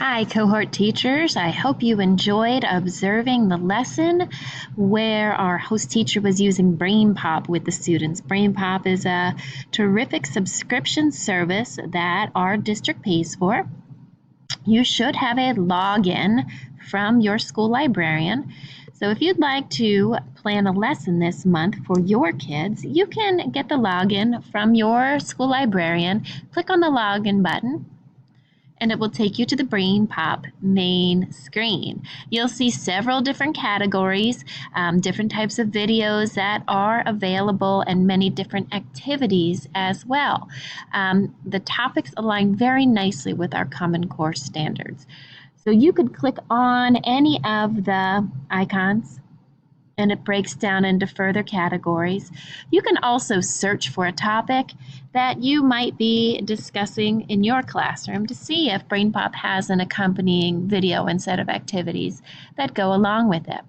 Hi, cohort teachers. I hope you enjoyed observing the lesson where our host teacher was using Brainpop with the students. Brainpop is a terrific subscription service that our district pays for. You should have a login from your school librarian. So if you'd like to plan a lesson this month for your kids, you can get the login from your school librarian. Click on the login button and it will take you to the Brainpop main screen. You'll see several different categories, different types of videos that are available, and many different activities as well. The topics align very nicely with our Common Core standards. So you could click on any of the icons and it breaks down into further categories. You can also search for a topic that you might be discussing in your classroom to see if Brainpop has an accompanying video and set of activities that go along with it.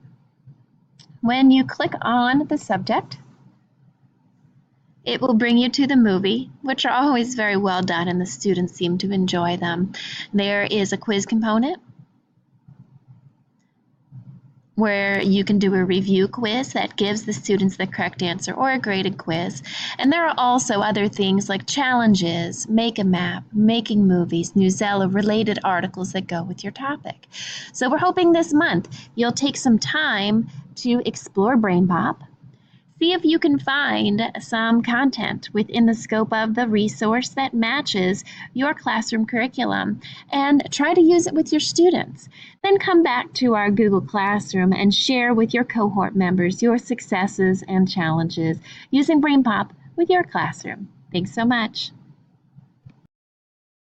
When you click on the subject, it will bring you to the movie, which are always very well done and the students seem to enjoy them. There is a quiz component where you can do a review quiz that gives the students the correct answer, or a graded quiz. And there are also other things like challenges, make a map, making movies, Newsella related articles that go with your topic. So we're hoping this month you'll take some time to explore Brainpop. See if you can find some content within the scope of the resource that matches your classroom curriculum and try to use it with your students. Then come back to our Google Classroom and share with your cohort members your successes and challenges using Brainpop with your classroom. Thanks so much.